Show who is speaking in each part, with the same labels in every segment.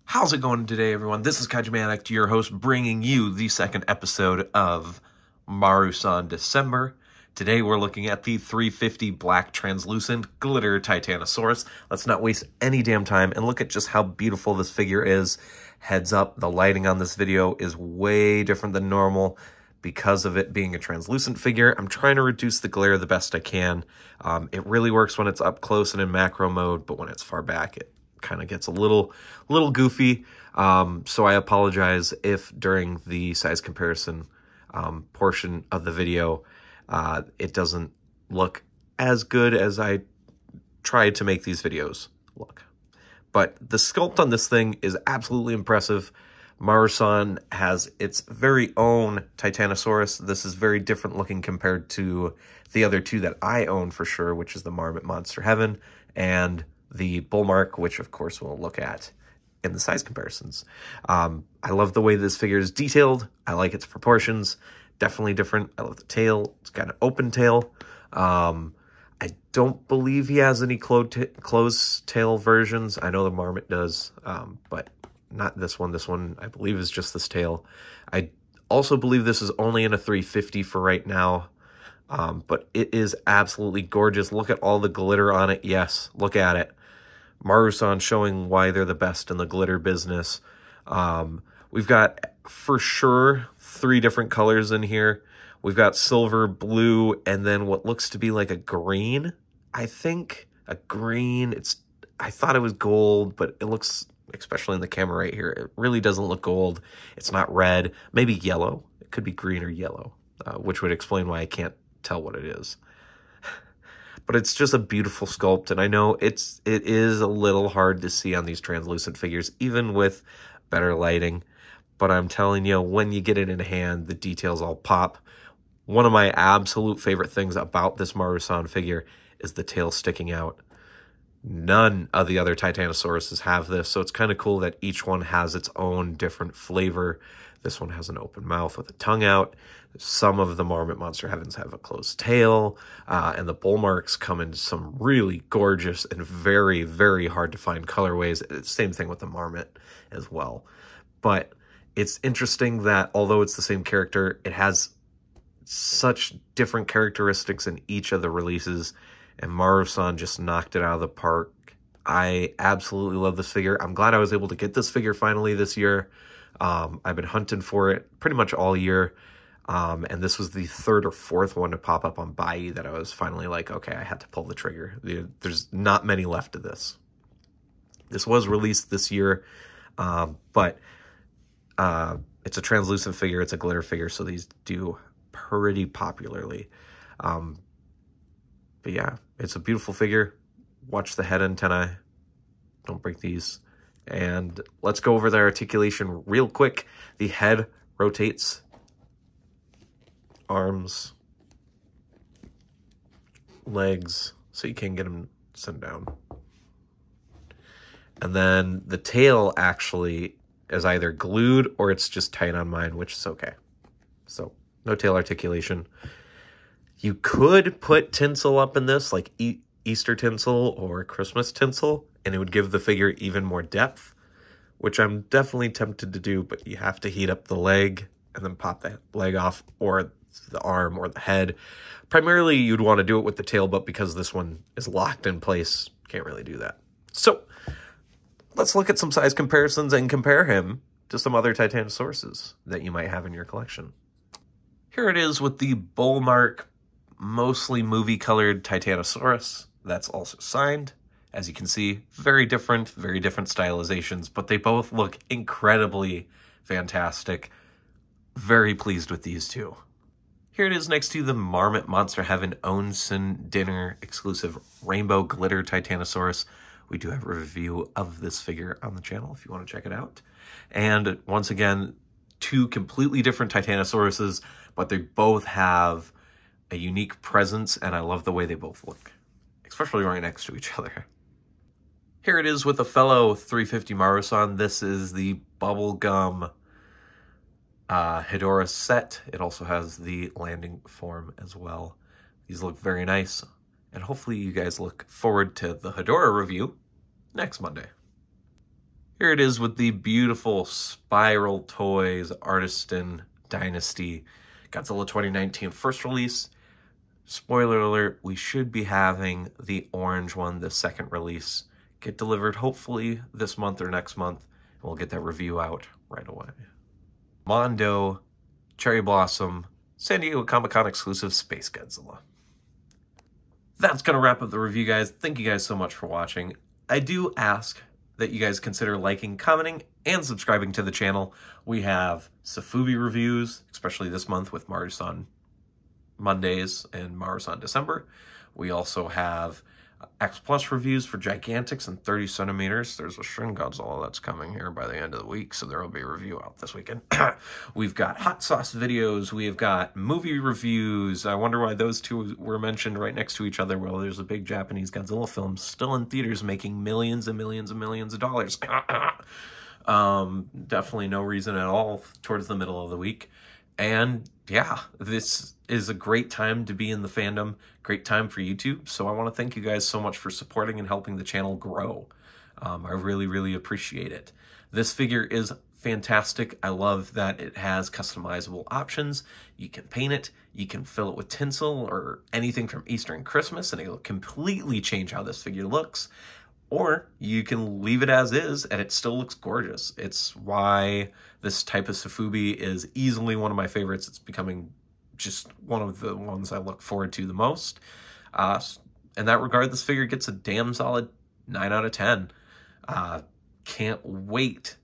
Speaker 1: How's it going today, everyone? This is KaijuFanatic, your host, bringing you the second episode of Marusan December. Today we're looking at the 350 Black Translucent Glitter Titanosaurus. Let's not waste any damn time and look at just how beautiful this figure is. Heads up, the lighting on this video is way different than normal because of it being a translucent figure. I'm trying to reduce the glare the best I can. It really works when it's up close and in macro mode, but when it's far back, it kind of gets a little goofy. So I apologize if during the size comparison portion of the video, it doesn't look as good as I tried to make these videos look. But the sculpt on this thing is absolutely impressive. Marusan has its very own Titanosaurus. This is very different looking compared to the other two that I own for sure, which is the Marmot Monster Heaven and the Bullmark, which of course we'll look at in the size comparisons. I love the way this figure is detailed. I like its proportions. Definitely different. I love the tail. It's got an open tail. I don't believe he has any closed tail versions. I know the Marmot does, but not this one. This one, I believe, is just this tail. I also believe this is only in a 350 for right now, but it is absolutely gorgeous. Look at all the glitter on it. Yes, look at it. Marusan showing why they're the best in the glitter business. We've got, for sure, 3 different colors in here. We've got silver, blue, and then what looks to be like a green. I think a green. I thought it was gold, but it looks, especially in the camera right here, it really doesn't look gold. It's not red. Maybe yellow. It could be green or yellow, which would explain why I can't tell what it is. But it's just a beautiful sculpt, and I know it is a little hard to see on these translucent figures, even with better lighting. But I'm telling you, when you get it in hand, the details all pop. One of my absolute favorite things about this Marusan figure is the tail sticking out. None of the other Titanosauruses have this, so it's kind of cool that each one has its own different flavor. This one has an open mouth with a tongue out. Some of the Marmot Monster Heavens have a closed tail, and the Bullmarks come in some really gorgeous and very, very hard to find colorways. Same thing with the Marmot as well. But it's interesting that although it's the same character, it has such different characteristics in each of the releases, and Marusan just knocked it out of the park. I absolutely love this figure. I'm glad I was able to get this figure finally this year. I've been hunting for it pretty much all year, and this was the 3rd or 4th one to pop up on Bai that I was finally like, okay, I had to pull the trigger. There's not many left of this. This was released this year, but it's a translucent figure, it's a glitter figure, so these do pretty popularly. But yeah, it's a beautiful figure. Watch the head antennae. Don't break these. And let's go over the articulation real quick. The head rotates. Arms. Legs. So you can get them sent down. And then the tail actually is either glued or it's just tight on mine, which is okay. So no tail articulation. You could put tinsel up in this, like Easter tinsel or Christmas tinsel, and it would give the figure even more depth, which I'm definitely tempted to do, but you have to heat up the leg and then pop that leg off, or the arm or the head. Primarily, you'd want to do it with the tail, but because this one is locked in place, can't really do that. So let's look at some size comparisons and compare him to some other Titanosauruses that you might have in your collection. Here it is with the Bullmark, mostly movie-colored Titanosaurus. That's also signed. As you can see, very different stylizations, but they both look incredibly fantastic. Very pleased with these two. Here it is next to the Marmot Monster Heaven Onsen Dinner exclusive Rainbow Glitter Titanosaurus. We do have a review of this figure on the channel if you want to check it out. And once again, 2 completely different Titanosauruses, but they both have a unique presence, and I love the way they both look, especially right next to each other. Here it is with a fellow 350 Marusan. This is the Bubblegum Hedorah set. It also has the landing form as well. These look very nice, and hopefully you guys look forward to the Hedorah review next Monday. Here it is with the beautiful Spiral Toys Artisan Dynasty Godzilla 2019 first release. Spoiler alert, we should be having the orange one, the second release, get delivered hopefully this month or next month, and we'll get that review out right away. Mondo, Cherry Blossom, San Diego Comic-Con exclusive Space Godzilla. That's going to wrap up the review, guys. Thank you guys so much for watching. I do ask that you guys consider liking, commenting, and subscribing to the channel. We have Sofubi reviews, especially this month with Marusan Mondays and Marusan December. We also have X Plus reviews for Gigantics and 30 centimeters. There's a Shin Godzilla that's coming here by the end of the week, so there will be a review out this weekend. We've got hot sauce videos. We've got movie reviews. I wonder why those two were mentioned right next to each other. Well, there's a big Japanese Godzilla film still in theaters making millions and millions and millions of dollars. Definitely no reason at all towards the middle of the week. And yeah, this is a great time to be in the fandom, great time for YouTube. So I want to thank you guys so much for supporting and helping the channel grow. I really, really appreciate it. This figure is fantastic. I love that it has customizable options. You can paint it, you can fill it with tinsel or anything from Easter and Christmas, and it'll completely change how this figure looks. Or you can leave it as is, and it still looks gorgeous. It's why this type of Sofubi is easily one of my favorites. It's becoming just one of the ones I look forward to the most. In that regard, this figure gets a damn solid 9 out of 10. Can't wait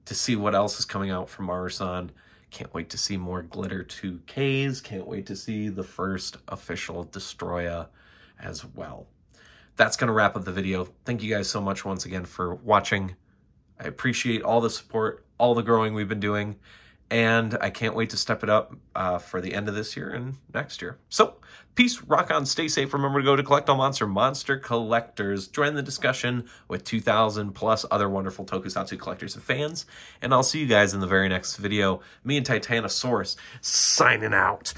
Speaker 1: to see what else is coming out from Marusan. Can't wait to see more Glitter 2Ks. Can't wait to see the first official Destroya as well. That's going to wrap up the video. Thank you guys so much once again for watching. I appreciate all the support, all the growing we've been doing, and I can't wait to step it up for the end of this year and next year. So, peace, rock on, stay safe. Remember to go to Collect All Monster Collectors. Join the discussion with 2,000 plus other wonderful Tokusatsu collectors and fans, and I'll see you guys in the very next video. Me and Titanosaurus signing out.